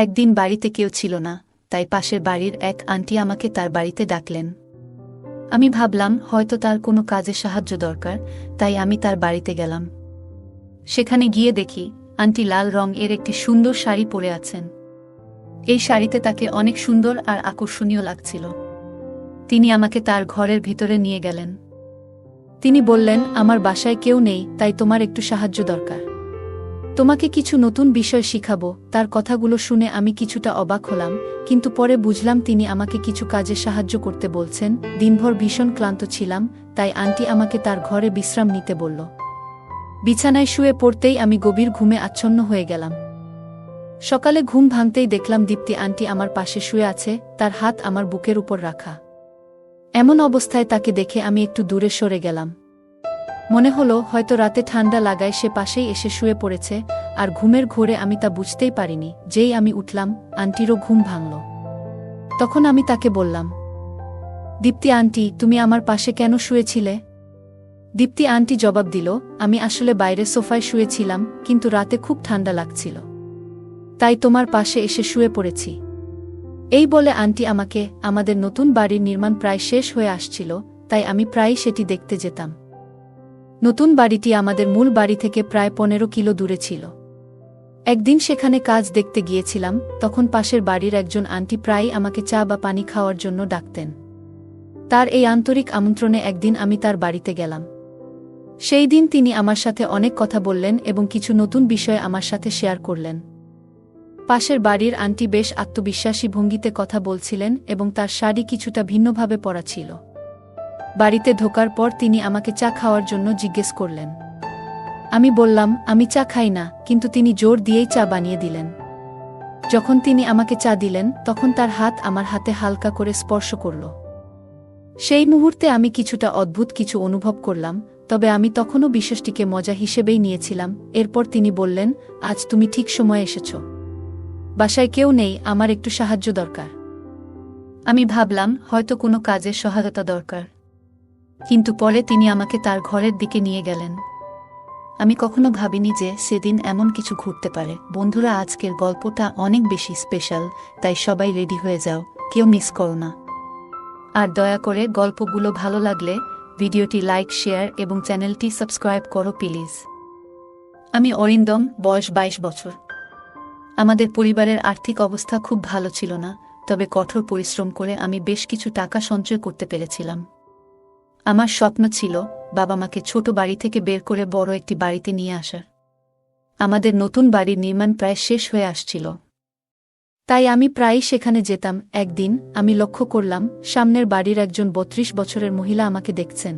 একদিন বাড়িতে কেউ ছিল না, তাই পাশের বাড়ির এক আন্টি আমাকে তার বাড়িতে ডাকলেন। আমি ভাবলাম হয়তো তার কোনো কাজে সাহায্য দরকার, তাই আমি তার বাড়িতে গেলাম। সেখানে গিয়ে দেখি আন্টি লাল রং এর একটি সুন্দর শাড়ি পরে আছেন। এই শাড়িতে তাকে অনেক সুন্দর আর আকর্ষণীয় লাগছিল। তিনি আমাকে তার ঘরের ভিতরে নিয়ে গেলেন। তিনি বললেন, আমার বাসায় কেউ নেই, তাই তোমার একটু সাহায্য দরকার। তোমাকে কিছু নতুন বিষয় শিখাবো। তার কথাগুলো শুনে আমি কিছুটা অবাক হলাম, কিন্তু পরে বুঝলাম তিনি আমাকে কিছু কাজে সাহায্য করতে বলছেন। দিনভর ভীষণ ক্লান্ত ছিলাম, তাই আন্টি আমাকে তার ঘরে বিশ্রাম নিতে বলল। বিছানায় শুয়ে পড়তেই আমি গভীর ঘুমে আচ্ছন্ন হয়ে গেলাম। সকালে ঘুম ভাঙতেই দেখলাম দীপ্তি আন্টি আমার পাশে শুয়ে আছে, তার হাত আমার বুকের উপর রাখা। এমন অবস্থায় তাকে দেখে আমি একটু দূরে সরে গেলাম। মনে হলো হয়তো রাতে ঠান্ডা লাগায় সে পাশেই এসে শুয়ে পড়েছে, আর ঘুমের ঘোরে আমি তা বুঝতেই পারিনি। যেই আমি উঠলাম, আন্টিরও ঘুম ভাঙল। তখন আমি তাকে বললাম, দীপ্তি আন্টি, তুমি আমার পাশে কেন শুয়েছিলে? দীপ্তি আন্টি জবাব দিল, আমি আসলে বাইরে সোফায় শুয়েছিলাম, কিন্তু রাতে খুব ঠান্ডা লাগছিল, তাই তোমার পাশে এসে শুয়ে পড়েছি। এই বলে আন্টি আমাকে, আমাদের নতুন বাড়ির নির্মাণ প্রায় শেষ হয়ে আসছিল, তাই আমি প্রায়ই সেটি দেখতে যেতাম। নতুন বাড়িটি আমাদের মূল বাড়ি থেকে প্রায় 15 কিলো দূরে ছিল। একদিন সেখানে কাজ দেখতে গিয়েছিলাম, তখন পাশের বাড়ির একজন আন্টি প্রায়ই আমাকে চা বা পানি খাওয়ার জন্য ডাকতেন। তার এই আন্তরিক আমন্ত্রণে একদিন আমি তার বাড়িতে গেলাম। সেই দিন তিনি আমার সাথে অনেক কথা বললেন এবং কিছু নতুন বিষয় আমার সাথে শেয়ার করলেন। পাশের বাড়ির আন্টি বেশ আত্মবিশ্বাসী ভঙ্গিতে কথা বলছিলেন এবং তার শাড়ি কিছুটা ভিন্নভাবে পরা ছিল। বাড়িতে ঢোকার পর তিনি আমাকে চা খাওয়ার জন্য জিজ্ঞেস করলেন। আমি বললাম, আমি চা খাই না, কিন্তু তিনি জোর দিয়েই চা বানিয়ে দিলেন। যখন তিনি আমাকে চা দিলেন, তখন তার হাত আমার হাতে হালকা করে স্পর্শ করল। সেই মুহূর্তে আমি কিছুটা অদ্ভুত কিছু অনুভব করলাম, তবে আমি তখনও বিষয়টিকে মজা হিসেবেই নিয়েছিলাম। এরপর তিনি বললেন, আজ তুমি ঠিক সময়ে এসেছ। বাসায় কেউ নেই, আমার একটু সাহায্য দরকার। আমি ভাবলাম হয়তো কোনো কাজের সহায়তা দরকার, কিন্তু পরে তিনি আমাকে তার ঘরের দিকে নিয়ে গেলেন। আমি কখনো ভাবিনি যে সেদিন এমন কিছু ঘটতে পারে। বন্ধুরা, আজকের গল্পটা অনেক বেশি স্পেশাল, তাই সবাই রেডি হয়ে যাও, কেউ মিস করো না। আর দয়া করে গল্পগুলো ভালো লাগলে ভিডিওটি লাইক, শেয়ার এবং চ্যানেলটি সাবস্ক্রাইব করো প্লিজ। আমি অরিন্দম, বয়স 22 বছর। আমাদের পরিবারের আর্থিক অবস্থা খুব ভালো ছিল না, তবে কঠোর পরিশ্রম করে আমি বেশ কিছু টাকা সঞ্চয় করতে পেরেছিলাম। আমার স্বপ্ন ছিল বাবা মাকে ছোট বাড়ি থেকে বের করে বড় একটি বাড়িতে নিয়ে আসার। আমাদের নতুন বাড়ির নির্মাণ প্রায় শেষ হয়ে আসছিল, তাই আমি প্রায়ই সেখানে যেতাম। একদিন আমি লক্ষ্য করলাম সামনের বাড়ির একজন 32 বছরের মহিলা আমাকে দেখছেন।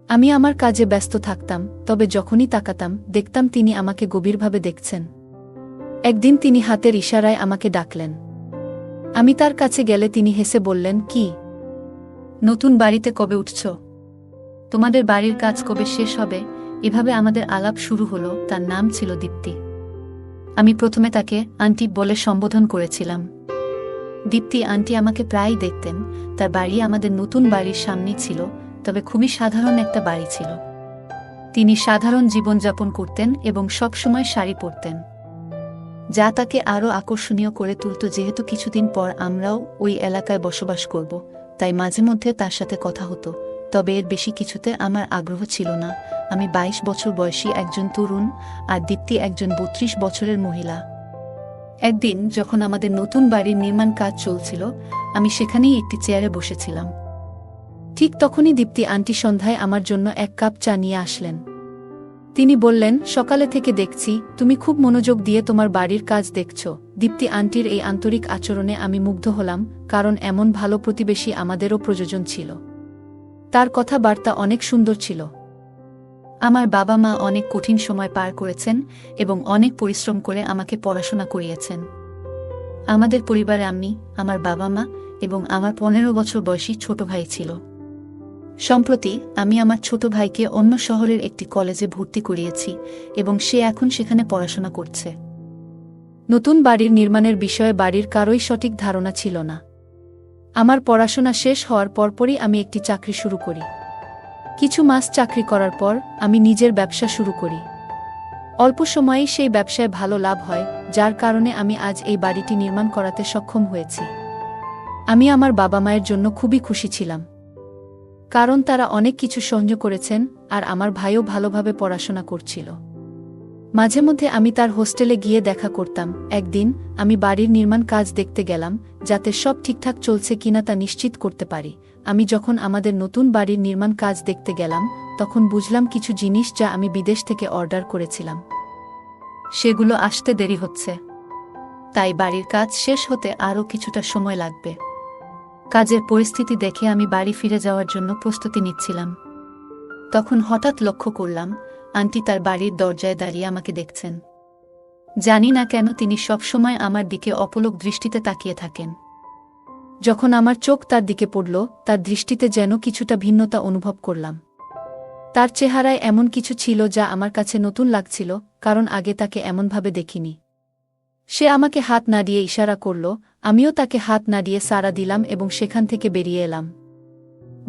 আমি আমার কাজে ব্যস্ত থাকতাম, তবে যখনই তাকাতাম দেখতাম তিনি আমাকে গভীরভাবে দেখছেন। একদিন তিনি হাতের ইশারায় আমাকে ডাকলেন। আমি তার কাছে গেলে তিনি হেসে বললেন, কি, নতুন বাড়িতে কবে উঠছ? তোমাদের বাড়ির কাজ কবে শেষ হবে? এভাবে আমাদের আলাপ শুরু হলো। তার নাম ছিল দীপ্তি। আমি প্রথমে তাকে আন্টি বলে সম্বোধন করেছিলাম। দীপ্তি আন্টি আমাকে প্রায়ই দেখতেন। তার বাড়ি আমাদের নতুন বাড়ির সামনেই ছিল, তবে খুবই সাধারণ একটা বাড়ি ছিল। তিনি সাধারণ জীবনযাপন করতেন এবং সবসময় শাড়ি পরতেন, যা তাকে আরও আকর্ষণীয় করে তুলত। যেহেতু কিছুদিন পর আমরাও ওই এলাকায় বসবাস করব, তাই মাঝে মধ্যে তার সাথে কথা হতো, তবে এর বেশি কিছুতে আমার আগ্রহ ছিল না। আমি 22 বছর বয়সী একজন তরুণ, আর দীপ্তি একজন 32 বছরের মহিলা। একদিন যখন আমাদের নতুন বাড়ির নির্মাণ কাজ চলছিল, আমি সেখানেই একটি চেয়ারে বসেছিলাম। ঠিক তখনই দীপ্তি আন্টি সন্ধ্যায় আমার জন্য 1 কাপ চা নিয়ে আসলেন। তিনি বললেন, সকালে থেকে দেখছি তুমি খুব মনোযোগ দিয়ে তোমার বাড়ির কাজ দেখছ। দীপ্তি আন্টির এই আন্তরিক আচরণে আমি মুগ্ধ হলাম, কারণ এমন ভালো প্রতিবেশী আমাদেরও প্রয়োজন ছিল। তার কথাবার্তা অনেক সুন্দর ছিল। আমার বাবা মা অনেক কঠিন সময় পার করেছেন এবং অনেক পরিশ্রম করে আমাকে পড়াশোনা করিয়েছেন। আমাদের পরিবারে আমি, আমার বাবা মা এবং আমার 15 বছর বয়সী ছোট ভাই ছিল। সম্প্রতি আমি আমার ছোট ভাইকে অন্য শহরের একটি কলেজে ভর্তি করিয়েছি এবং সে এখন সেখানে পড়াশোনা করছে। নতুন বাড়ির নির্মাণের বিষয়ে বাড়ির কারোই সঠিক ধারণা ছিল না। আমার পড়াশোনা শেষ হওয়ার পরপরই আমি একটি চাকরি শুরু করি। কিছু মাস চাকরি করার পর আমি নিজের ব্যবসা শুরু করি। অল্প সময়েই সেই ব্যবসায় ভালো লাভ হয়, যার কারণে আমি আজ এই বাড়িটি নির্মাণ করাতে সক্ষম হয়েছি। আমি আমার বাবা মায়ের জন্য খুবই খুশি ছিলাম, কারণ তারা অনেক কিছু সহ্য করেছেন আর আমার ভাইও ভালোভাবে পড়াশোনা করছিল। মাঝে মধ্যে আমি তার হোস্টেলে গিয়ে দেখা করতাম। একদিন আমি বাড়ির নির্মাণ কাজ দেখতে গেলাম, যাতে সব ঠিকঠাক চলছে কিনা তা নিশ্চিত করতে পারি। আমি যখন আমাদের নতুন বাড়ির নির্মাণ কাজ দেখতে গেলাম, তখন বুঝলাম কিছু জিনিস যা আমি বিদেশ থেকে অর্ডার করেছিলাম সেগুলো আসতে দেরি হচ্ছে, তাই বাড়ির কাজ শেষ হতে আরও কিছুটা সময় লাগবে। কাজের পরিস্থিতি দেখে আমি বাড়ি ফিরে যাওয়ার জন্য প্রস্তুতি নিচ্ছিলাম। তখন হঠাৎ লক্ষ্য করলাম আন্টি তার বাড়ির দরজায় দাঁড়িয়ে আমাকে দেখছেন। জানি না কেন তিনি সবসময় আমার দিকে অপলক দৃষ্টিতে তাকিয়ে থাকেন। যখন আমার চোখ তার দিকে পড়ল, তার দৃষ্টিতে যেন কিছুটা ভিন্নতা অনুভব করলাম। তার চেহারায় এমন কিছু ছিল যা আমার কাছে নতুন লাগছিল, কারণ আগে তাকে এমনভাবে দেখিনি। সে আমাকে হাত নাড়িয়ে ইশারা করল, আমিও তাকে হাত নাড়িয়ে সাড়া দিলাম এবং সেখান থেকে বেরিয়ে এলাম।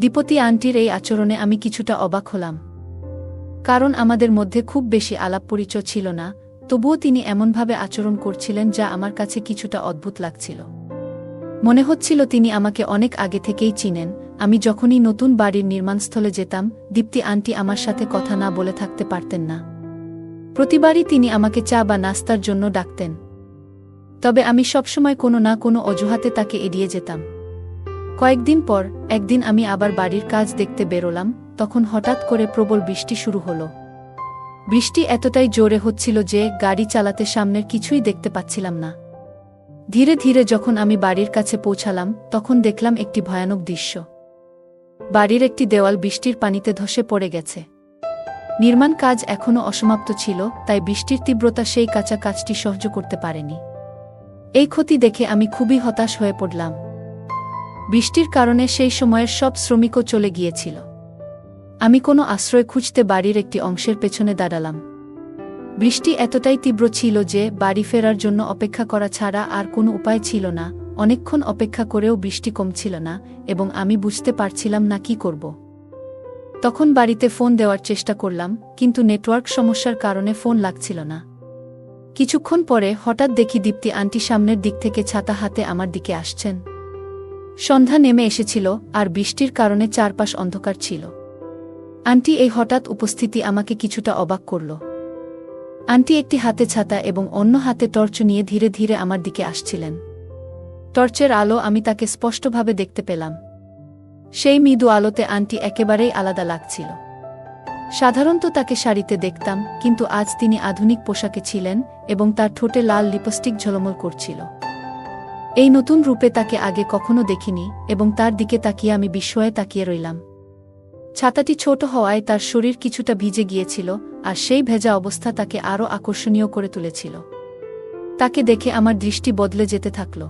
দীপতি আন্টির এই আচরণে আমি কিছুটা অবাক হলাম, কারণ আমাদের মধ্যে খুব বেশি আলাপ পরিচয় ছিল না, তবুও তিনি এমনভাবে আচরণ করছিলেন যা আমার কাছে কিছুটা অদ্ভুত লাগছিল। মনে হচ্ছিল তিনি আমাকে অনেক আগে থেকেই চিনেন। আমি যখনই নতুন বাড়ির নির্মাণস্থলে যেতাম, দীপ্তি আন্টি আমার সাথে কথা না বলে থাকতে পারতেন না। প্রতিবারই তিনি আমাকে চা বা নাস্তার জন্য ডাকতেন, তবে আমি সবসময় কোনো না কোনো অজুহাতে তাকে এড়িয়ে যেতাম। কয়েকদিন পর একদিন আমি আবার বাড়ির কাজ দেখতে বেরোলাম, তখন হঠাৎ করে প্রবল বৃষ্টি শুরু হলো। বৃষ্টি এতটাই জোরে হচ্ছিল যে গাড়ি চালাতে সামনের কিছুই দেখতে পাচ্ছিলাম না। ধীরে ধীরে যখন আমি বাড়ির কাছে পৌঁছালাম, তখন দেখলাম একটি ভয়ানক দৃশ্য। বাড়ির একটি দেওয়াল বৃষ্টির পানিতে ধসে পড়ে গেছে। নির্মাণ কাজ এখনও অসমাপ্ত ছিল, তাই বৃষ্টির তীব্রতা সেই কাঁচা কাজটি সহ্য করতে পারেনি। এই ক্ষতি দেখে আমি খুবই হতাশ হয়ে পড়লাম। বৃষ্টির কারণে সেই সময়ের সব শ্রমিকও চলে গিয়েছিল। আমি কোনো আশ্রয় খুঁজতে বাড়ির একটি অংশের পেছনে দাঁড়ালাম। বৃষ্টি এতটাই তীব্র ছিল যে বাড়ি ফেরার জন্য অপেক্ষা করা ছাড়া আর কোনো উপায় ছিল না। অনেকক্ষণ অপেক্ষা করেও বৃষ্টি কমছিল না এবং আমি বুঝতে পারছিলাম না কি করব। তখন বাড়িতে ফোন দেওয়ার চেষ্টা করলাম, কিন্তু নেটওয়ার্ক সমস্যার কারণে ফোন লাগছিল না। কিছুক্ষণ পরে হঠাৎ দেখি দীপ্তি আন্টি সামনের দিক থেকে ছাতা হাতে আমার দিকে আসছেন। সন্ধ্যা নেমে এসেছিল আর বৃষ্টির কারণে চারপাশ অন্ধকার ছিল। আন্টি এই হঠাৎ উপস্থিতি আমাকে কিছুটা অবাক করল। আন্টি একটি হাতে ছাতা এবং অন্য হাতে টর্চ নিয়ে ধীরে ধীরে আমার দিকে আসছিলেন। টর্চের আলো আমি তাকে স্পষ্টভাবে দেখতে পেলাম। সেই মৃদু আলোতে আন্টি একেবারেই আলাদা লাগছিল। সাধারণত তাকে শাড়িতে দেখতাম, কিন্তু আজ তিনি আধুনিক পোশাকে ছিলেন এবং তার ঠোঁটে লাল লিপস্টিক ঝলমল করছিল। এই নতুন রূপে তাকে আগে কখনো দেখিনি এবং তার দিকে তাকিয়ে আমি বিস্ময়ে তাকিয়ে রইলাম। ছাতাটি ছোট হওয়ায় তার শরীর কিছুটা ভিজে গিয়েছিল, আর সেই ভেজা অবস্থা তাকে আরও আকর্ষণীয় করে তুলেছিল। তাকে দেখে আমার দৃষ্টি বদলে যেতে থাকল।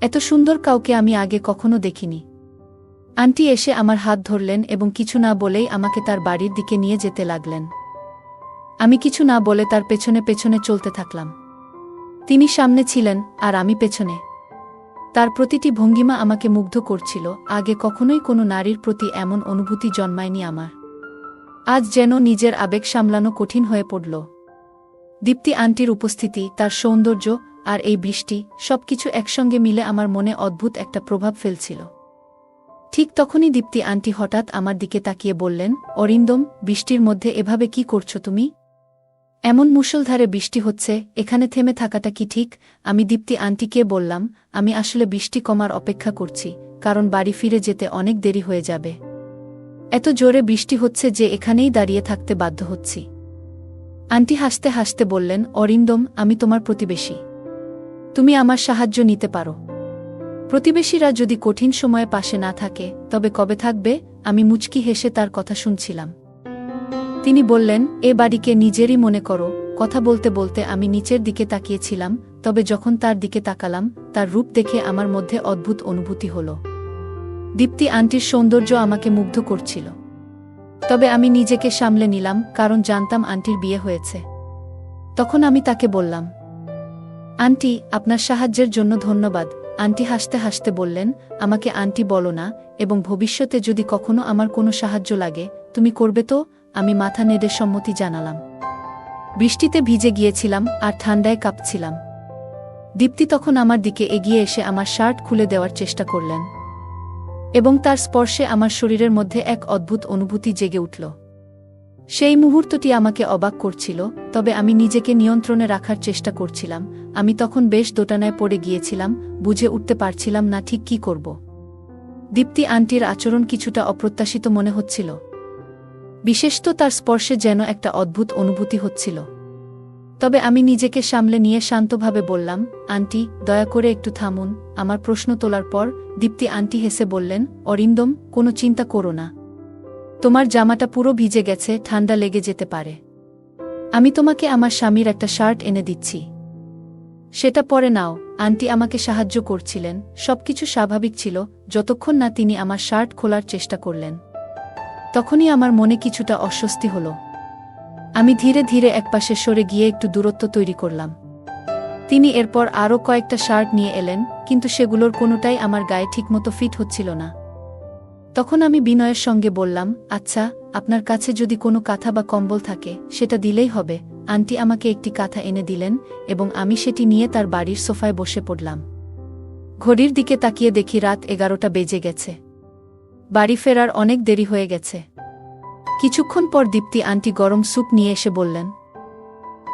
এত সুন্দর কাউকে আমি আগে কখনো দেখিনি। আন্টি এসে আমার হাত ধরলেন এবং কিছু না বলেই আমাকে তার বাড়ির দিকে নিয়ে যেতে লাগলেন। আমি কিছু না বলে তার পেছনে পেছনে চলতে থাকলাম। তিনি সামনে ছিলেন আর আমি পেছনে। তার প্রতিটি ভঙ্গিমা আমাকে মুগ্ধ করছিল। আগে কখনোই কোনো নারীর প্রতি এমন অনুভূতি জন্মায়নি আমার। আজ যেন নিজের আবেগ সামলানো কঠিন হয়ে পড়ল। দীপ্তি আন্টির উপস্থিতি, তার সৌন্দর্য আর এই বৃষ্টি, সবকিছু একসঙ্গে মিলে আমার মনে অদ্ভুত একটা প্রভাব ফেলছিল। ঠিক তখনই দীপ্তি আন্টি হঠাৎ আমার দিকে তাকিয়ে বললেন, অরিন্দম, বৃষ্টির মধ্যে এভাবে কি করছো তুমি? এমন মুষলধারে বৃষ্টি হচ্ছে, এখানে থেমে থাকাটা কি ঠিক? আমি দীপ্তি আন্টিকে বললাম, আমি আসলে বৃষ্টি কমার অপেক্ষা করছি, কারণ বাড়ি ফিরে যেতে অনেক দেরি হয়ে যাবে। এত জোরে বৃষ্টি হচ্ছে যে এখানেই দাঁড়িয়ে থাকতে বাধ্য হচ্ছি। আন্টি হাসতে হাসতে বললেন, অরিন্দম, আমি তোমার প্রতিবেশী। তুমি আমার সাহায্য নিতে পারো। প্রতিবেশীরা যদি কঠিন সময়ে পাশে না থাকে, তবে কবে থাকবে? আমি মুচকি হেসে তার কথা শুনছিলাম। তিনি বললেন, এ বাড়িকে নিজেরই মনে করো। কথা বলতে বলতে আমি নিচের দিকে তাকিয়েছিলাম, তবে যখন তার দিকে তাকালাম, তার রূপ দেখে আমার মধ্যে অদ্ভুত অনুভূতি হল। দীপ্তি আন্টির সৌন্দর্য আমাকে মুগ্ধ করছিল। তবে আমি নিজেকে সামলে নিলাম, কারণ জানতাম আন্টির বিয়ে হয়েছে। তখন আমি তাকে বললাম, আন্টি, আপনার সাহায্যের জন্য ধন্যবাদ। আন্টি হাসতে হাসতে বললেন, আমাকে আন্টি বলো না, এবং ভবিষ্যতে যদি কখনো আমার কোনো সাহায্য লাগে, তুমি করবে তো? আমি মাথা নেড়ে সম্মতি জানালাম। বৃষ্টিতে ভিজে গিয়েছিলাম আর ঠান্ডায় কাঁপছিলাম। দীপ্তি তখন আমার দিকে এগিয়ে এসে আমার শার্ট খুলে দেওয়ার চেষ্টা করলেন এবং তার স্পর্শে আমার শরীরের মধ্যে এক অদ্ভুত অনুভূতি জেগে উঠল। সেই মুহূর্তটি আমাকে অবাক করছিল, তবে আমি নিজেকে নিয়ন্ত্রণে রাখার চেষ্টা করছিলাম। আমি তখন বেশ দোটানায় পড়ে গিয়েছিলাম, বুঝে উঠতে পারছিলাম না ঠিক কী করব। দীপ্তি আন্টির আচরণ কিছুটা অপ্রত্যাশিত মনে হচ্ছিল, বিশেষত তার স্পর্শে যেন একটা অদ্ভুত অনুভূতি হচ্ছিল। তবে আমি নিজেকে সামলে নিয়ে শান্তভাবে বললাম, আন্টি, দয়া করে একটু থামুন। আমার প্রশ্ন তোলার পর দীপ্তি আন্টি হেসে বললেন, অরিন্দম, কোনো চিন্তা করো না। তোমার জামাটা পুরো ভিজে গেছে, ঠান্ডা লেগে যেতে পারে। আমি তোমাকে আমার স্বামীর একটা শার্ট এনে দিচ্ছি, সেটা পরে নাও। আন্টি আমাকে সাহায্য করছিলেন, সবকিছু স্বাভাবিক ছিল যতক্ষণ না তিনি আমার শার্ট খোলার চেষ্টা করলেন। তখনই আমার মনে কিছুটা অস্বস্তি হল। আমি ধীরে ধীরে একপাশে সরে গিয়ে একটু দূরত্ব তৈরি করলাম। তিনি এরপর আরও কয়েকটা শার্ট নিয়ে এলেন, কিন্তু সেগুলোর কোনোটাই আমার গায়ে ঠিকমতো ফিট হচ্ছিল না। তখন আমি বিনয়ের সঙ্গে বললাম, আচ্ছা, আপনার কাছে যদি কোনো কাঁথা বা কম্বল থাকে সেটা দিলেই হবে। আন্টি আমাকে একটি কাঁথা এনে দিলেন এবং আমি সেটি নিয়ে তার বাড়ির সোফায় বসে পড়লাম। ঘড়ির দিকে তাকিয়ে দেখি রাত 11টা বেজে গেছে। বাড়ি ফেরার অনেক দেরি হয়ে গেছে। কিছুক্ষণ পর দীপ্তি আন্টি গরম স্যুপ নিয়ে এসে বললেন,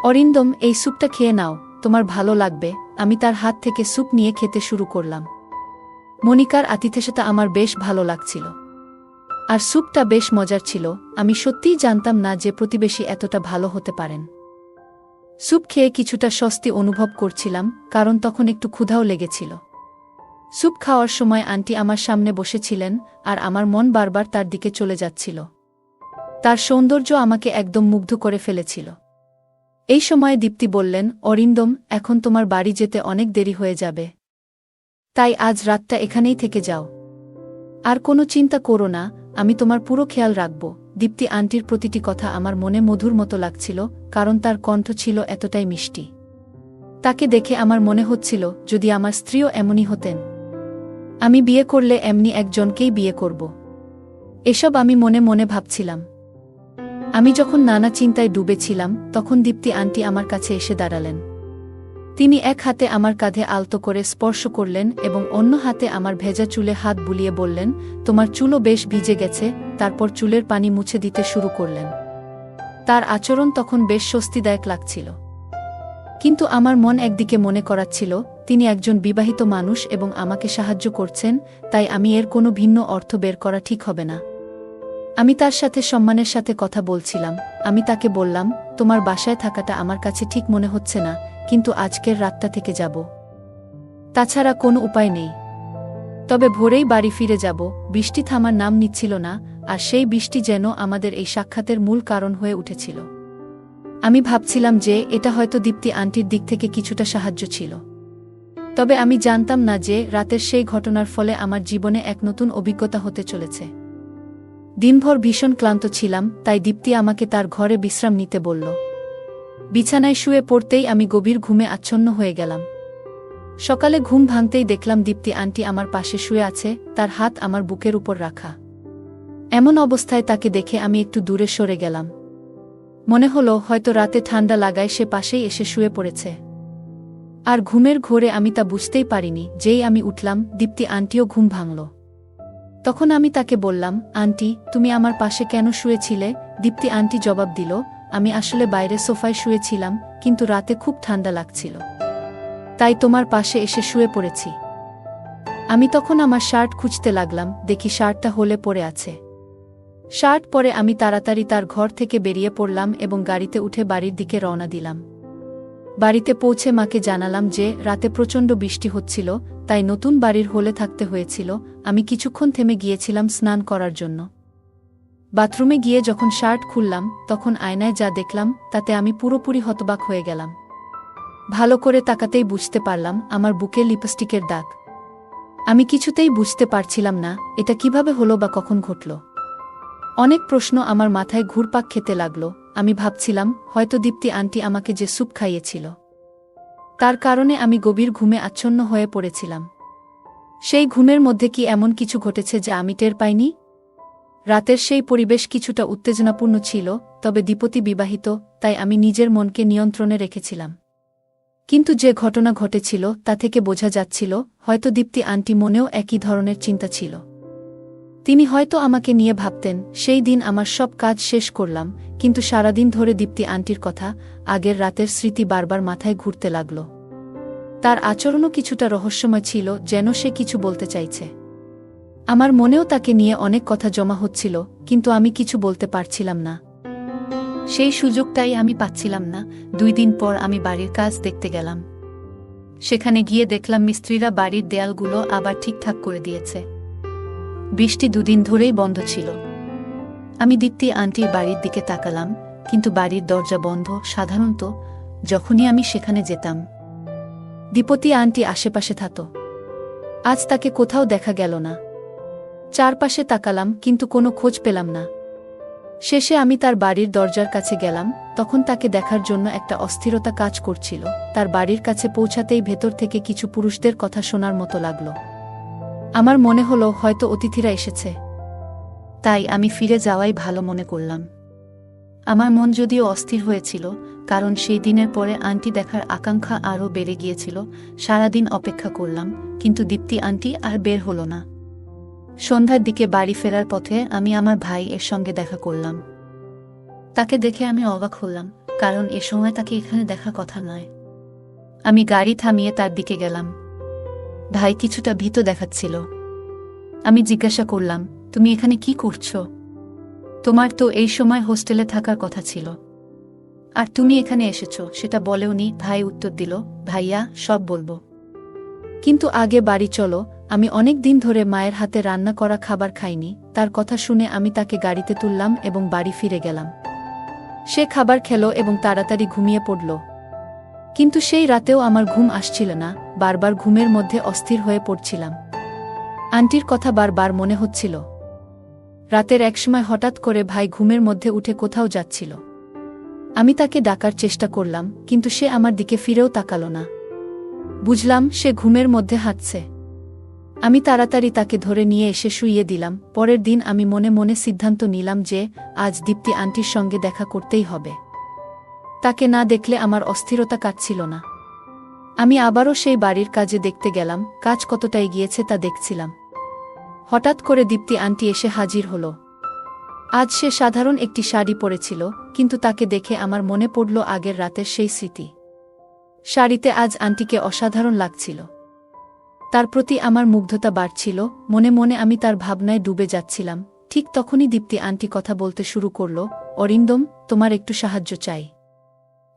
অরিন্দম, এই স্যুপটা খেয়ে নাও, তোমার ভালো লাগবে। আমি তার হাত থেকে স্যুপ নিয়ে খেতে শুরু করলাম। মনিকার আতিথেয়তা আমার বেশ ভালো লাগছিল, আর স্যুপটা বেশ মজার ছিল। আমি সত্যিই জানতাম না যে প্রতিবেশী এতটা ভালো হতে পারেন। স্যুপ খেয়ে কিছুটা স্বস্তি অনুভব করছিলাম, কারণ তখন একটু ক্ষুধাও লেগেছিল। স্যুপ খাওয়ার সময় আন্টি আমার সামনে বসেছিলেন, আর আমার মন বারবার তার দিকে চলে যাচ্ছিল। তার সৌন্দর্য আমাকে একদম মুগ্ধ করে ফেলেছিল। এই সময়ে দীপ্তি বললেন, অরিন্দম, এখন তোমার বাড়ি যেতে অনেক দেরি হয়ে যাবে, তাই আজ রাতটা এখানেই থেকে যাও। আর কোনো চিন্তা করো না, আমি তোমার পুরো খেয়াল রাখব। দীপ্তি আন্টির প্রতিটি কথা আমার মনে মধুর মতো লাগছিল, কারণ তার কণ্ঠ ছিল এতটাই মিষ্টি। তাকে দেখে আমার মনে হচ্ছিল, যদি আমার স্ত্রীও এমনই হতেন। আমি বিয়ে করলে এমনি একজনকেই বিয়ে করব। এসব আমি মনে মনে ভাবছিলাম। আমি যখন নানা চিন্তায় ডুবেছিলাম, তখন দীপ্তি আন্টি আমার কাছে এসে দাঁড়ালেন। তিনি এক হাতে আমার কাঁধে আলতো করে স্পর্শ করলেন এবং অন্য হাতে আমার ভেজা চুলে হাত বুলিয়ে বললেন, তোমার চুলও বেশ ভিজে গেছে। তারপর চুলের পানি মুছে দিতে শুরু করলেন। তার আচরণ তখন বেশ স্বস্তিদায়ক লাগছিল, কিন্তু আমার মন একদিকে মনে করাচ্ছিল, তিনি একজন বিবাহিত মানুষ এবং আমাকে সাহায্য করছেন, তাই আমি এর কোনো ভিন্ন অর্থ বের করা ঠিক হবে না। আমি তার সাথে সম্মানের সাথে কথা বলছিলাম। আমি তাকে বললাম, তোমার বাসায় থাকাটা আমার কাছে ঠিক মনে হচ্ছে না, কিন্তু আজকের রাতটা থেকে যাব। তাছাড়া কোনো উপায় নেই। তবে ভোরেই বাড়ি ফিরে যাব। বৃষ্টি থামার নাম নিচ্ছিল না, আর সেই বৃষ্টি যেন আমাদের এই সাক্ষাতের মূল কারণ হয়ে উঠেছিল। আমি ভাবছিলাম যে এটা হয়তো দীপ্তি আন্টির দিক থেকে কিছুটা সাহায্য ছিল। তবে আমি জানতাম না যে রাতের সেই ঘটনার ফলে আমার জীবনে এক নতুন অভিজ্ঞতা হতে চলেছে। দিনভর ভীষণ ক্লান্ত ছিলাম, তাই দীপ্তি আমাকে তার ঘরে বিশ্রাম নিতে বলল। বিছানায় শুয়ে পড়তেই আমি গভীর ঘুমে আচ্ছন্ন হয়ে গেলাম। সকালে ঘুম ভাঙতেই দেখলাম দীপ্তি আন্টি আমার পাশে শুয়ে আছে, তার হাত আমার বুকের উপর রাখা। এমন অবস্থায় তাকে দেখে আমি একটু দূরে সরে গেলাম। মনে হলো হয়তো রাতে ঠান্ডা লাগায় সে পাশেই এসে শুয়ে পড়েছে। আর ঘুমের ঘোরে আমি তা বুঝতেই পারিনি। যেই আমি উঠলাম, দীপ্তি আন্টিও ঘুম ভাঙল। তখন আমি তাকে বললাম, আন্টি, তুমি আমার পাশে কেন শুয়েছিলে? দীপ্তি আন্টি জবাব দিল, আমি আসলে বাইরে সোফায় শুয়েছিলাম, কিন্তু রাতে খুব ঠান্ডা লাগছিল, তাই তোমার পাশে এসে শুয়ে পড়েছি। আমি তখন আমার শার্ট খুঁজতে লাগলাম, দেখি শার্টটা হোলে পড়ে আছে। শার্ট পরে আমি তাড়াতাড়ি তার ঘর থেকে বেরিয়ে পড়লাম এবং গাড়িতে উঠে বাড়ির দিকে রওনা দিলাম। বাড়িতে পৌঁছে মাকে জানালাম যে রাতে প্রচণ্ড বৃষ্টি হচ্ছিল, তাই নতুন বাড়ির হোলে থাকতে হয়েছিল। আমি কিছুক্ষণ থেমে গিয়েছিলাম স্নান করার জন্য। বাথরুমে গিয়ে যখন শার্ট খুললাম, তখন আয়নায় যা দেখলাম তাতে আমি পুরোপুরি হতবাক হয়ে গেলাম। ভালো করে তাকাতেই বুঝতে পারলাম আমার বুকে লিপস্টিকের দাগ। আমি কিছুতেই বুঝতে পারছিলাম না এটা কিভাবে হলো বা কখন ঘটল। অনেক প্রশ্ন আমার মাথায় ঘুরপাক খেতে লাগল। আমি ভাবছিলাম, হয়তো দীপ্তি আন্টি আমাকে যে স্যুপ খাইয়েছিল, তার কারণে আমি গভীর ঘুমে আচ্ছন্ন হয়ে পড়েছিলাম। সেই ঘুমের মধ্যে কি এমন কিছু ঘটেছে যা আমি টের পাইনি? রাতের সেই পরিবেশ কিছুটা উত্তেজনাপূর্ণ ছিল, তবে দীপতি বিবাহিত, তাই আমি নিজের মনকে নিয়ন্ত্রণে রেখেছিলাম। কিন্তু যে ঘটনা ঘটেছিল তা থেকে বোঝা যাচ্ছিল হয়তো দীপ্তি আন্টি মনেও একই ধরনের চিন্তা ছিল। তিনি হয়তো আমাকে নিয়ে ভাবতেন। সেই দিন আমার সব কাজ শেষ করলাম, কিন্তু সারাদিন ধরে দীপ্তি আন্টির কথা, আগের রাতের স্মৃতি বারবার মাথায় ঘুরতে লাগল। তার আচরণও কিছুটা রহস্যময় ছিল, যেন সে কিছু বলতে চাইছে। আমার মনেও তাকে নিয়ে অনেক কথা জমা হচ্ছিল, কিন্তু আমি কিছু বলতে পারছিলাম না। সেই সুযোগটাই আমি পাচ্ছিলাম না। 2 দিন পর আমি বাড়ির কাজ দেখতে গেলাম। সেখানে গিয়ে দেখলাম মিস্ত্রিরা বাড়ির দেয়ালগুলো আবার ঠিকঠাক করে দিয়েছে। বৃষ্টি 2 দিন ধরেই বন্ধ ছিল। আমি দীপ্তি আন্টির বাড়ির দিকে তাকালাম, কিন্তু বাড়ির দরজা বন্ধ। সাধারণত যখনই আমি সেখানে যেতাম, দীপতি আন্টি আশেপাশে থাকত। আজ তাকে কোথাও দেখা গেল না। চারপাশে তাকালাম, কিন্তু কোনো খোঁজ পেলাম না। শেষে আমি তার বাড়ির দরজার কাছে গেলাম। তখন তাকে দেখার জন্য একটা অস্থিরতা কাজ করছিল। তার বাড়ির কাছে পৌঁছাতেই ভেতর থেকে কিছু পুরুষদের কথা শোনার মতো লাগল। আমার মনে হলো হয়তো অতিথিরা এসেছে। তাই আমি ফিরে যাওয়াই ভালো মনে করলাম। আমার মন যদিও অস্থির হয়েছিল, কারণ সেই দিনের পরে আন্টি দেখার আকাঙ্ক্ষা আরও বেড়ে গিয়েছিল। সারাদিন অপেক্ষা করলাম, কিন্তু দীপ্তি আন্টি আর বের হলো না। সন্ধ্যার দিকে বাড়ি ফেরার পথে আমি আমার ভাই এর সঙ্গে দেখা করলাম। তাকে দেখে আমি অবাক হলাম, কারণ এ সময় তাকে এখানে দেখার কথা নয়। আমি গাড়ি থামিয়ে তার দিকে গেলাম। ভাই কিছুটা ভীত দেখাচ্ছিল। আমি জিজ্ঞাসা করলাম, তুমি এখানে কি করছো? তোমার তো এই সময় হোস্টেলে থাকার কথা ছিল, আর তুমি এখানে এসেছো সেটা বলেওনি। ভাই উত্তর দিল, ভাইয়া, সব বলবো, কিন্তু আগে বাড়ি চলো। আমি অনেক দিন ধরে মায়ের হাতে রান্না করা খাবার খাইনি। তার কথা শুনে আমি তাকে গাড়িতে তুললাম এবং বাড়ি ফিরে গেলাম। সে খাবার খেলো এবং তাড়াতাড়ি ঘুমিয়ে পড়ল। কিন্তু সেই রাতেও আমার ঘুম আসছিল না। বারবার ঘুমের মধ্যে অস্থির হয়ে পড়ছিলাম। আন্টির কথা বারবার মনে হচ্ছিল। রাতের একসময় হঠাৎ করে ভাই ঘুমের মধ্যে উঠে কোথাও যাচ্ছিল। আমি তাকে ডাকার চেষ্টা করলাম, কিন্তু সে আমার দিকে ফিরেও তাকালো না। বুঝলাম সে ঘুমের মধ্যে হাঁটছে। আমি তাড়াতাড়ি তাকে ধরে নিয়ে এসে শুইয়ে দিলাম। পরের দিন আমি মনে মনে সিদ্ধান্ত নিলাম যে আজ দীপ্তি আন্টির সঙ্গে দেখা করতেই হবে। তাকে না দেখলে আমার অস্থিরতা কাটছিল না। আমি আবারও সেই বাড়ির কাজে দেখতে গেলাম। কাজ কতটা এগিয়েছে তা দেখছিলাম। হঠাৎ করে দীপ্তি আন্টি এসে হাজির হল। আজ সে সাধারণ একটি শাড়ি পরেছিল, কিন্তু তাকে দেখে আমার মনে পড়ল আগের রাতের সেই স্মৃতি। শাড়িতে আজ আন্টিকে অসাধারণ লাগছিল। তার প্রতি আমার মুগ্ধতা বাড়ছিল। মনে মনে আমি তার ভাবনায় ডুবে যাচ্ছিলাম। ঠিক তখনই দীপ্তি আন্টি কথা বলতে শুরু করল, অরিন্দম, তোমার একটু সাহায্য চাই।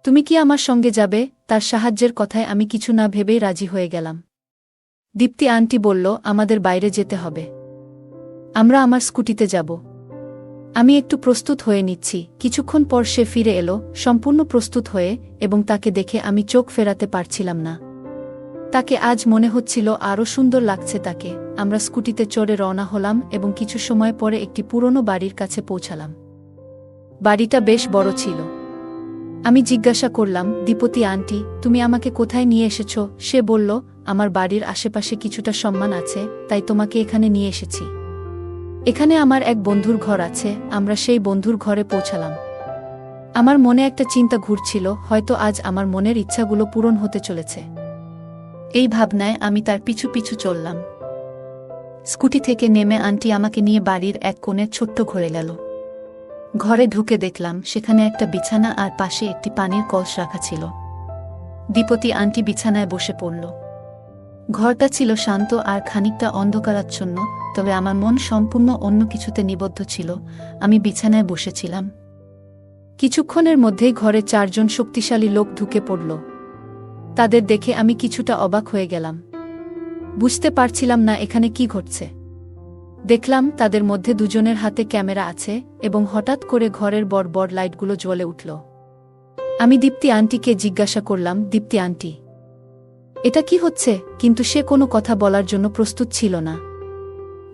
তুমি কি আমার সঙ্গে যাবে? তার সাহায্যের কথায় আমি কিছু না ভেবেই রাজি হয়ে গেলাম। দীপ্তি আন্টি বলল, আমাদের বাইরে যেতে হবে। আমরা আমার স্কুটিতে যাব। আমি একটু প্রস্তুত হয়ে নিচ্ছি। কিছুক্ষণ পর সে ফিরে এলো, সম্পূর্ণ প্রস্তুত হয়ে, এবং তাকে দেখে আমি চোখ ফেরাতে পারছিলাম না। তাকে আজ মনে হচ্ছিল আরও সুন্দর লাগছে তাকে। আমরা স্কুটিতে চড়ে রওনা হলাম এবং কিছু সময় পরে একটি পুরনো বাড়ির কাছে পৌঁছালাম। বাড়িটা বেশ বড় ছিল। আমি জিজ্ঞাসা করলাম, দীপতি আন্টি, তুমি আমাকে কোথায় নিয়ে এসেছ? সে বলল, আমার বাড়ির আশেপাশে কিছুটা সম্মান আছে, তাই তোমাকে এখানে নিয়ে এসেছি। এখানে আমার এক বন্ধুর ঘর আছে। আমরা সেই বন্ধুর ঘরে পৌঁছালাম। আমার মনে একটা চিন্তা ঘুরছিল, হয়তো আজ আমার মনের ইচ্ছাগুলো পূরণ হতে চলেছে। এই ভাবনায় আমি তার পিছু পিছু চললাম। স্কুটি থেকে নেমে আন্টি আমাকে নিয়ে বাড়ির এক কোণের ছোট্ট ঘরে গেল। ঘরে ঢুকে দেখলাম সেখানে একটা বিছানা আর পাশে একটি পানির কলস রাখা ছিল। দীপতি আন্টি বিছানায় বসে পড়ল। ঘরটা ছিল শান্ত আর খানিকটা অন্ধকারাচ্ছন্ন, তবে আমার মন সম্পূর্ণ অন্য কিছুতে নিবদ্ধ ছিল। আমি বিছানায় বসেছিলাম। কিছুক্ষণের মধ্যেই ঘরে 4 জন শক্তিশালী লোক ঢুকে পড়ল। তাদের দেখে আমি কিছুটা অবাক হয়ে গেলাম। বুঝতে পারছিলাম না এখানে কি ঘটছে। দেখলাম তাদের মধ্যে 2 জনের হাতে ক্যামেরা আছে এবং হঠাৎ করে ঘরের বড় বড় লাইটগুলো জ্বলে উঠল। আমি দীপ্তি আন্টিকে জিজ্ঞাসা করলাম, দীপ্তি আন্টি, এটা কি হচ্ছে? কিন্তু সে কোনো কথা বলার জন্য প্রস্তুত ছিল না।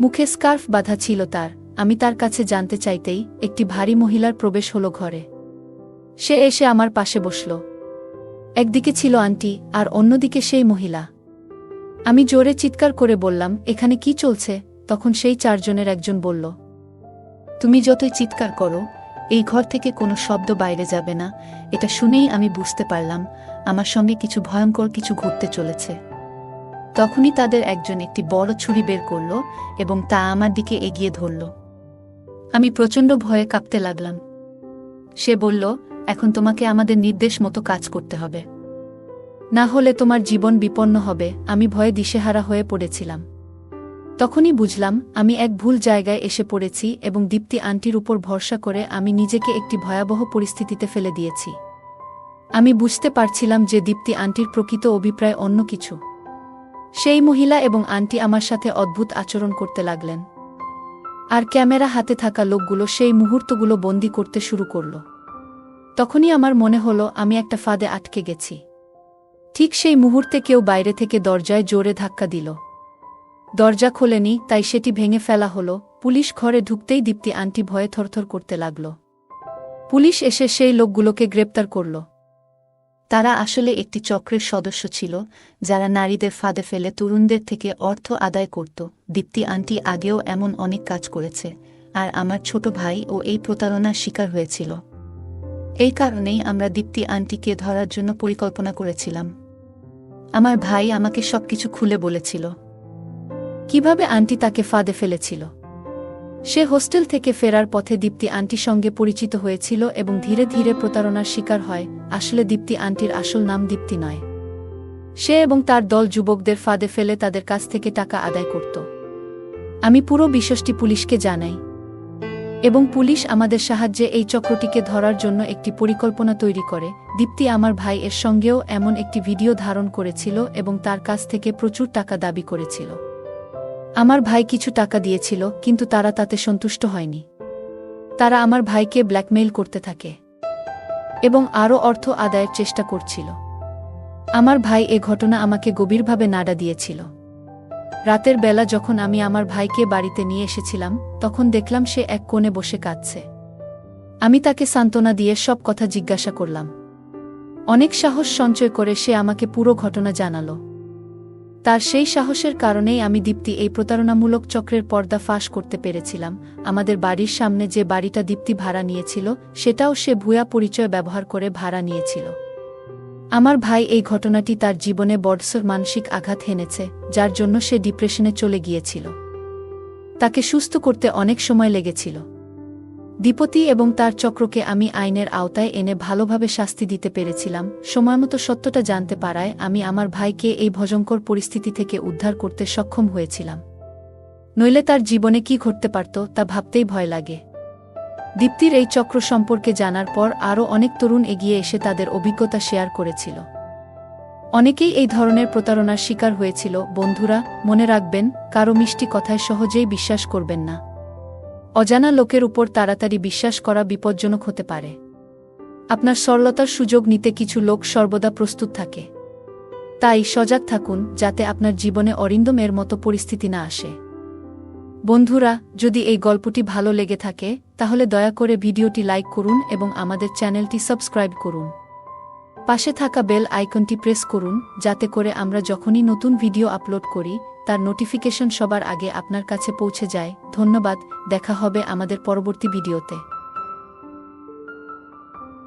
মুখে স্কার্ফ বাঁধা ছিল তার। আমি তার কাছে জানতে চাইতেই একটি ভারী মহিলার প্রবেশ হলো ঘরে। সে এসে আমার পাশে বসল। একদিকে ছিল আন্টি আর অন্যদিকে সেই মহিলা। আমি জোরে চিৎকার করে বললাম, এখানে কি চলছে? তখন সেই 4 জনের একজন বলল, তুমি যতই চিৎকার করো, এই ঘর থেকে কোনো শব্দ বাইরে যাবে না। এটা শুনেই আমি বুঝতে পারলাম আমার সঙ্গে কিছু ভয়ঙ্কর কিছু ঘটতে চলেছে। তখনই তাদের একজন একটি বড় ছুরি বের করল এবং তা আমার দিকে এগিয়ে ধরল। আমি প্রচণ্ড ভয়ে কাঁপতে লাগলাম। সে বলল, এখন তোমাকে আমাদের নির্দেশ মতো কাজ করতে হবে, না হলে তোমার জীবন বিপন্ন হবে। আমি ভয়ে দিশেহারা হয়ে পড়েছিলাম। তখনই বুঝলাম আমি এক ভুল জায়গায় এসে পড়েছি এবং দীপ্তি আন্টির উপর ভরসা করে আমি নিজেকে একটি ভয়াবহ পরিস্থিতিতে ফেলে দিয়েছি। আমি বুঝতে পারছিলাম যে দীপ্তি আন্টির প্রকৃত অভিপ্রায় অন্য কিছু। সেই মহিলা এবং আন্টি আমার সাথে অদ্ভুত আচরণ করতে লাগলেন, আর ক্যামেরা হাতে থাকা লোকগুলো সেই মুহূর্তগুলো বন্দি করতে শুরু করল। তখনই আমার মনে হলো আমি একটা ফাঁদে আটকে গেছি। ঠিক সেই মুহূর্তে কেউ বাইরে থেকে দরজায় জোরে ধাক্কা দিল। দরজা খোলেনি, তাই সেটি ভেঙে ফেলা হলো। পুলিশ ঘরে ঢুকতেই দীপ্তি আন্টি ভয়ে থরথর করতে লাগল। পুলিশ এসে সেই লোকগুলোকে গ্রেপ্তার করল। তারা আসলে একটি চক্রের সদস্য ছিল, যারা নারীদের ফাঁদে ফেলে তরুণদের থেকে অর্থ আদায় করত। দীপ্তি আন্টি আগেও এমন অনেক কাজ করেছে, আর আমার ছোট ভাই ও এই প্রতারণার শিকার হয়েছিল। এই কারণেই আমরা দীপ্তি আন্টিকে ধরার জন্য পরিকল্পনা করেছিলাম। আমার ভাই আমাকে সবকিছু খুলে বলেছিল, কিভাবে আন্টি তাকে ফাঁদে ফেলেছিল। সে হোস্টেল থেকে ফেরার পথে দীপ্তি আন্টির সঙ্গে পরিচিত হয়েছিল এবং ধীরে ধীরে প্রতারণার শিকার হয়। আসলে দীপ্তি আন্টির আসল নাম দীপ্তি নয়। সে এবং তার দল যুবকদের ফাঁদে ফেলে তাদের কাছ থেকে টাকা আদায় করত। আমি পুরো বিষয়টি পুলিশকে জানাই এবং পুলিশ আমাদের সাহায্যে এই চক্রটিকে ধরার জন্য একটি পরিকল্পনা তৈরি করে। দীপ্তি আমার ভাই এর সঙ্গেও এমন একটি ভিডিও ধারণ করেছিল এবং তার কাছ থেকে প্রচুর টাকা দাবি করেছিল। আমার ভাই কিছু টাকা দিয়েছিল, কিন্তু তারা তাতে সন্তুষ্ট হয়নি। তারা আমার ভাইকে ব্ল্যাকমেইল করতে থাকে এবং আরও অর্থ আদায়ের চেষ্টা করছিল। আমার ভাই এ ঘটনা আমাকে গভীরভাবে নাড়া দিয়েছিল। রাতের বেলা যখন আমি আমার ভাইকে বাড়িতে নিয়ে এসেছিলাম, তখন দেখলাম সে এক কোণে বসে কাঁদছে। আমি তাকে সান্ত্বনা দিয়ে সব কথা জিজ্ঞাসা করলাম। অনেক সাহস সঞ্চয় করে সে আমাকে পুরো ঘটনা জানালো। তার সেই সাহসের কারণেই আমি দীপ্তি এই প্রতারণামূলক চক্রের পর্দা ফাঁস করতে পেরেছিলাম। আমাদের বাড়ির সামনে যে বাড়িটা দীপ্তি ভাড়া নিয়েছিল, সেটাও সে ভুয়া পরিচয় ব্যবহার করে ভাড়া নিয়েছিল। আমার ভাই এই ঘটনাটি তার জীবনে বড়সড় মানসিক আঘাত হেনেছে, যার জন্য সে ডিপ্রেশনে চলে গিয়েছিল। তাকে সুস্থ করতে অনেক সময় লেগেছিল। দীপতি এবং তার চক্রকে আমি আইনের আওতায় এনে ভালোভাবে শাস্তি দিতে পেরেছিলাম। সময়মতো সত্যটা জানতে পারায় আমি আমার ভাইকে এই ভয়ঙ্কর পরিস্থিতি থেকে উদ্ধার করতে সক্ষম হয়েছিলাম। নইলে তার জীবনে কি ঘটতে পারত তা ভাবতেই ভয় লাগে। দীপ্তির এই চক্র সম্পর্কে জানার পর আরও অনেক তরুণ এগিয়ে এসে তাদের অভিজ্ঞতা শেয়ার করেছিল। অনেকেই এই ধরনের প্রতারণার শিকার হয়েছিল। বন্ধুরা, মনে রাখবেন, কারো মিষ্টি কথায় সহজেই বিশ্বাস করবেন না। অজানা লোকের উপর তাড়াতাড়ি বিশ্বাস করা বিপজ্জনক হতে পারে। আপনার সরলতার সুযোগ নিতে কিছু লোক সর্বদা প্রস্তুত থাকে। তাই সজাগ থাকুন, যাতে আপনার জীবনে অরিন্দমের মতো পরিস্থিতি না আসে। বন্ধুরা, যদি এই গল্পটি ভালো লেগে থাকে, তাহলে দয়া করে ভিডিওটি লাইক করুন এবং আমাদের চ্যানেলটি সাবস্ক্রাইব করুন। পাশে থাকা বেল আইকনটি প্রেস করুন, যাতে করে আমরা যখনই নতুন ভিডিও আপলোড করি, তার নোটিফিকেশন সবার আগে আপনার কাছে পৌঁছে যায়। ধন্যবাদ। দেখা হবে আমাদের পরবর্তী ভিডিওতে।